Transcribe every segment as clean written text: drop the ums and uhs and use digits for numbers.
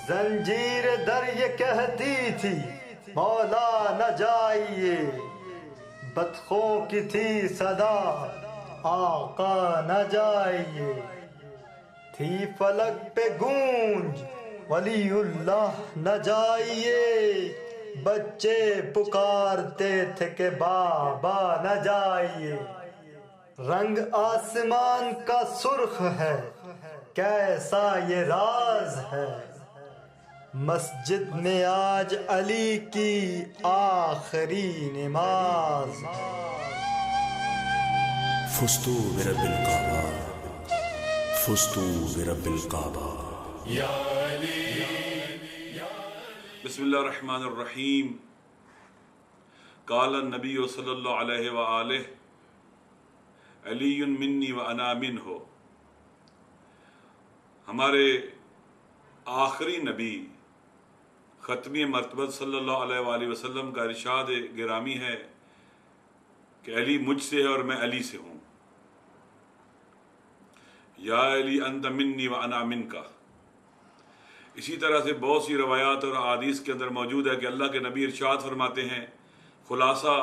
زنجیر در یہ کہتی تھی مولا نہ جائیے، بطخوں کی تھی صدا آقا نہ جائیے، تھی فلک پہ گونج ولی اللہ نہ جائیے، بچے پکارتے تھے کہ بابا نہ جائیے، رنگ آسمان کا سرخ ہے کیسا یہ راز ہے، مسجد میں آج علی کی آخری نماز۔ فزت برب الکعبہ، فزت برب الکعبہ۔ بسم اللہ الرحمن الرحیم۔ قال النبی صلی اللہ علیہ وآلہ علی منی و انا منہ۔ ہمارے آخری نبی ختمی مرتبہ صلی اللہ علیہ وآلہ وسلم کا ارشاد گرامی ہے کہ علی مجھ سے ہے اور میں علی سے ہوں۔ یا علی انت منی و انا منکا۔ اسی طرح سے بہت سی روایات اور احادیث کے اندر موجود ہے کہ اللہ کے نبی ارشاد فرماتے ہیں، خلاصہ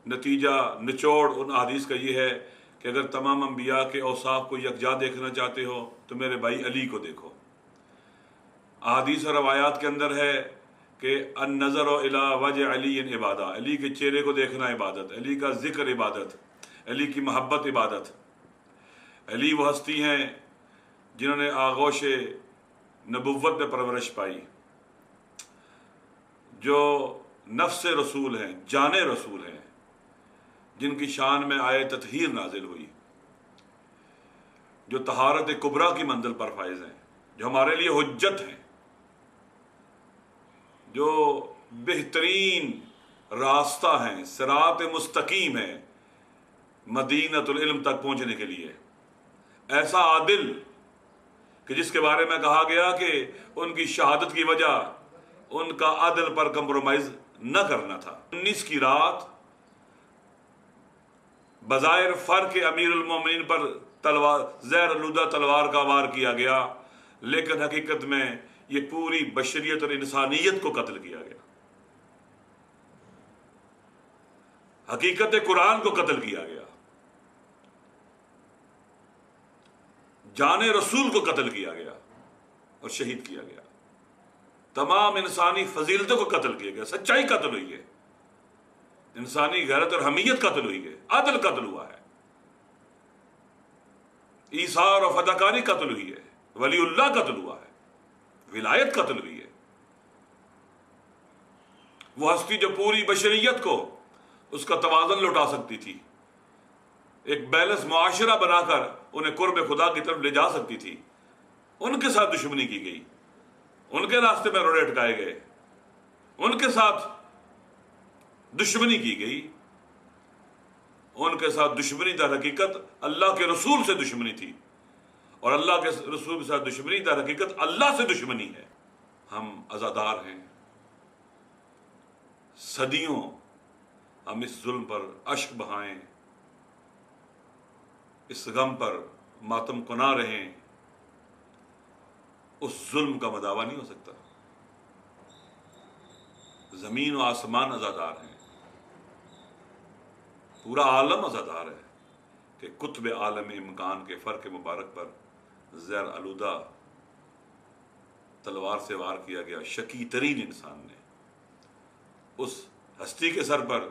نتیجہ نچوڑ ان احادیث کا یہ ہے کہ اگر تمام انبیاء کے اوصاف کو یکجا دیکھنا چاہتے ہو تو میرے بھائی علی کو دیکھو۔ احادیث اور روایات کے اندر ہے کہ النظر الی وجہ علی عبادہ، علی کے چہرے کو دیکھنا عبادت، علی کا ذکر عبادت، علی کی محبت عبادت۔ علی وہ ہستی ہیں جنہوں نے آغوش نبوت میں پرورش پائی، جو نفس رسول ہیں، جان رسول ہیں، جن کی شان میں آیت تطہیر نازل ہوئی، جو طہارت کبریٰ کی منزل پر فائز ہیں، جو ہمارے لیے حجت ہیں، جو بہترین راستہ ہیں، صراط مستقیم ہے مدینۃ العلم تک پہنچنے کے لیے۔ ایسا عادل کہ جس کے بارے میں کہا گیا کہ ان کی شہادت کی وجہ ان کا عدل پر کمپرومائز نہ کرنا تھا۔ 19 کی رات بظاہر فرق امیر المومنین پر تلوار زہر آلودہ تلوار کا وار کیا گیا، لیکن حقیقت میں یہ پوری بشریت اور انسانیت کو قتل کیا گیا، حقیقت قرآن کو قتل کیا گیا، جان رسول کو قتل کیا گیا اور شہید کیا گیا، تمام انسانی فضیلتوں کو قتل کیا گیا، سچائی قتل ہوئی ہے، انسانی غیرت اور حمیت قتل ہوئی ہے، عدل قتل ہوا ہے، ایثار اور فداکاری قتل ہوئی ہے، ولی اللہ قتل ہوا ہے، ولایت قتل ہوئی ہے۔ وہ ہستی جو پوری بشریت کو اس کا توازن لوٹا سکتی تھی، ایک بیلنس معاشرہ بنا کر انہیں قرب خدا کی طرف لے جا سکتی تھی، ان کے ساتھ دشمنی کی گئی، ان کے راستے میں روڑے اٹکائے گئے، ان کے ساتھ دشمنی کی گئی، ان کے ساتھ دشمنی در حقیقت اللہ کے رسول سے دشمنی تھی، اور اللہ کے رسول کے ساتھ دشمنی در حقیقت اللہ سے دشمنی ہے۔ ہم عزادار ہیں، صدیوں ہم اس ظلم پر اشک بہائیں، اس غم پر ماتم کنا رہیں، اس ظلم کا مداوع نہیں ہو سکتا۔ زمین و آسمان عزادار ہیں، پورا عالم عزادار ہے کہ کتب عالم امکان کے فرق مبارک پر زہر آلودہ تلوار سے وار کیا گیا شقی ترین انسان نے، اس ہستی کے سر پر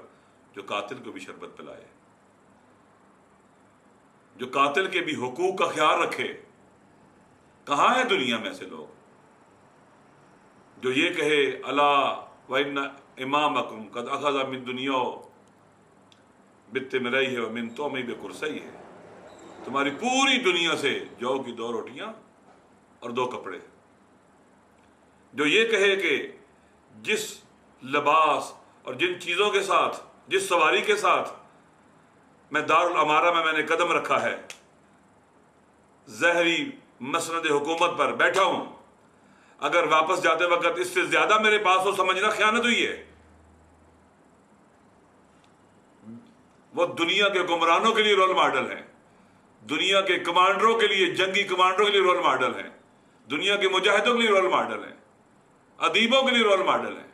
جو قاتل کو بھی شربت پلائے، جو قاتل کے بھی حقوق کا خیال رکھے۔ کہاں ہیں دنیا میں ایسے لوگ جو یہ کہے الا وان امامکم قد اخذ من دنیا بتمریہ ومن طعمی بقرصیہ، تمہاری پوری دنیا سے جو کی 2 روٹیاں اور 2 کپڑے، جو یہ کہے کہ جس لباس اور جن چیزوں کے ساتھ، جس سواری کے ساتھ میں دارالامارہ میں نے قدم رکھا ہے، زہری مسند حکومت پر بیٹھا ہوں، اگر واپس جاتے وقت اس سے زیادہ میرے پاس ہو سمجھنا خیانت ہوئی ہے۔ وہ دنیا کے حکمرانوں کے لیے رول ماڈل ہیں، دنیا کے کمانڈروں کے لیے، جنگی کمانڈروں کے لیے رول ماڈل ہیں، دنیا کے مجاہدوں کے لیے رول ماڈل ہیں، ادیبوں کے لیے رول ماڈل ہیں،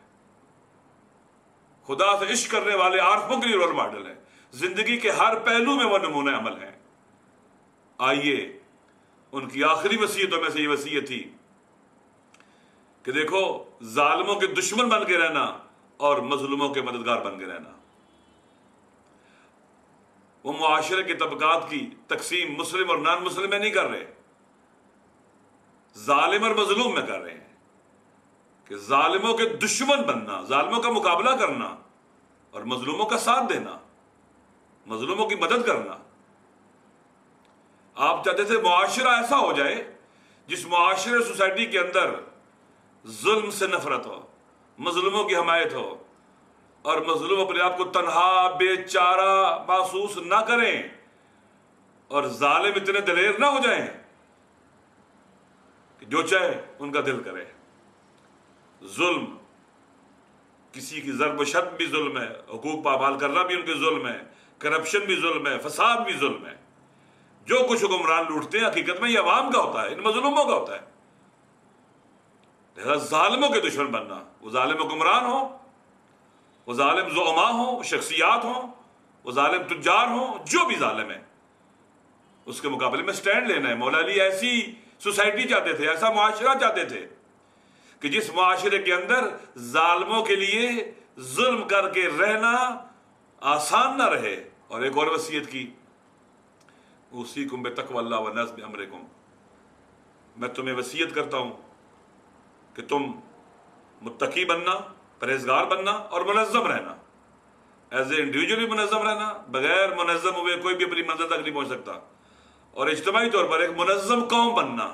خدا سے عشق کرنے والے عارفوں کے لیے رول ماڈل ہیں، زندگی کے ہر پہلو میں وہ نمونہ عمل ہیں۔ آئیے ان کی آخری وصیتوں میں سے یہ وصیت تھی کہ دیکھو ظالموں کے دشمن بن کے رہنا اور مظلوموں کے مددگار بن کے رہنا۔ وہ معاشرے کے طبقات کی تقسیم مسلم اور نان مسلم میں نہیں کر رہے، ظالم اور مظلوم میں کر رہے ہیں کہ ظالموں کے دشمن بننا، ظالموں کا مقابلہ کرنا اور مظلوموں کا ساتھ دینا، مظلوموں کی مدد کرنا۔ آپ چاہتے تھے معاشرہ ایسا ہو جائے جس معاشرے سوسائٹی کے اندر ظلم سے نفرت ہو، مظلوموں کی حمایت ہو، اور مظلوم اپنے آپ کو تنہا بے چارہ محسوس نہ کریں، اور ظالم اتنے دلیر نہ ہو جائیں کہ جو چاہے ان کا دل کرے۔ ظلم، کسی کی ضرب و شتم بھی ظلم ہے، حقوق پامال کرنا بھی ان کے ظلم ہے، کرپشن بھی ظلم ہے، فساد بھی ظلم ہے۔ جو کچھ حکمران لوٹتے ہیں حقیقت میں یہ عوام کا ہوتا ہے، ان مظلوموں کا ہوتا ہے۔ لہذا ظالموں کے دشمن بننا، وہ ظالم حکمران ہوں، وہ ظالم زعماء ہوں، شخصیات ہوں، وہ ظالم تجار ہوں، جو بھی ظالم ہے اس کے مقابلے میں سٹینڈ لینا ہے۔ مولا علی ایسی سوسائٹی چاہتے تھے، ایسا معاشرہ چاہتے تھے کہ جس معاشرے کے اندر ظالموں کے لیے ظلم کر کے رہنا آسان نہ رہے۔ اور ایک اور وصیت کی، اوصیکم بتقوی اللہ و نصب امرکم، میں تمہیں وصیت کرتا ہوں کہ تم متقی بننا، پرہیزگار بننا اور منظم رہنا۔ ایز اے انڈیویجول بھی منظم رہنا، بغیر منظم ہوئے کوئی بھی اپنی منزل تک نہیں پہنچ سکتا، اور اجتماعی طور پر ایک منظم قوم بننا۔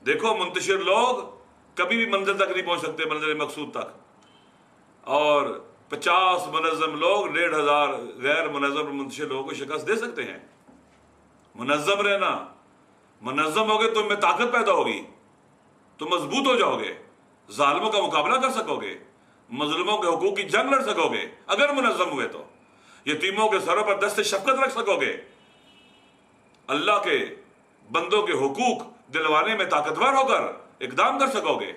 دیکھو منتشر لوگ کبھی بھی منزل تک نہیں پہنچ سکتے، منزل مقصود تک، اور 50 منظم لوگ 1500 غیر منظم اور منتشر لوگوں کو شکست دے سکتے ہیں۔ منظم رہنا، منظم ہوگے تو میں طاقت پیدا ہوگی، تو مضبوط ہو جاؤ گے، ظالموں کا مقابلہ کر سکو گے، مظلوموں کے حقوق کی جنگ لڑ سکو گے اگر منظم ہوئے تو، یتیموں کے سروں پر دست شفقت رکھ سکو گے، اللہ کے بندوں کے حقوق دلوانے میں طاقتور ہو کر اقدام کر سکو گے۔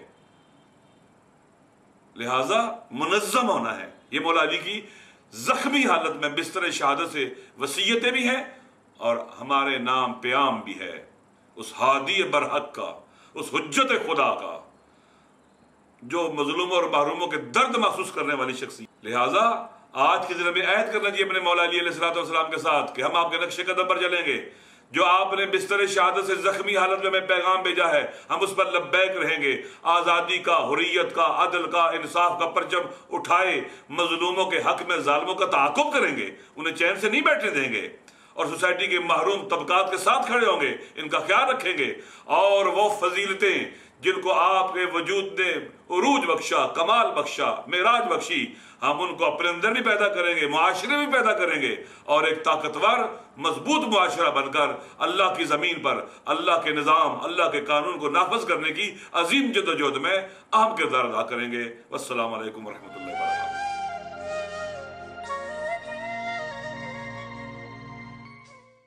لہذا منظم ہونا ہے۔ یہ مولا علی کی زخمی حالت میں بستر شہادت سے وصیتیں بھی ہیں اور ہمارے نام پیام بھی ہے، اس ہادی برحق کا، اس حجت خدا کا، جو مظلوموں اور محروموں کے درد محسوس کرنے والی شخصیت۔ لہٰذا آج کے دن ہمیں عہد کرنا چاہیے اپنے مولا علی علیہ السلام کے ساتھ کہ ہم آپ کے نقش قدم پر چلیں گے۔ جو آپ نے بستر شہادت سے زخمی حالت میں ہمیں پیغام بھیجا ہے ہم اس پر لبیک رہیں گے۔ آزادی کا، حریت کا، عدل کا، انصاف کا پرچم اٹھائے مظلوموں کے حق میں ظالموں کا تعاقب کریں گے، انہیں چین سے نہیں بیٹھنے دیں گے، اور سوسائٹی کے محروم طبقات کے ساتھ کھڑے ہوں گے، ان کا خیال رکھیں گے، اور وہ فضیلتیں جن کو آپ کے وجود نے عروج بخشا، کمال بخشا، معراج بخشی، ہم ان کو اپنے اندر بھی پیدا کریں گے، معاشرے بھی پیدا کریں گے، اور ایک طاقتور مضبوط معاشرہ بن کر اللہ کی زمین پر اللہ کے نظام، اللہ کے قانون کو نافذ کرنے کی عظیم جدوجہد میں اہم کردار ادا کریں گے۔ والسلام علیکم ورحمۃ اللہ وبرکاتہ۔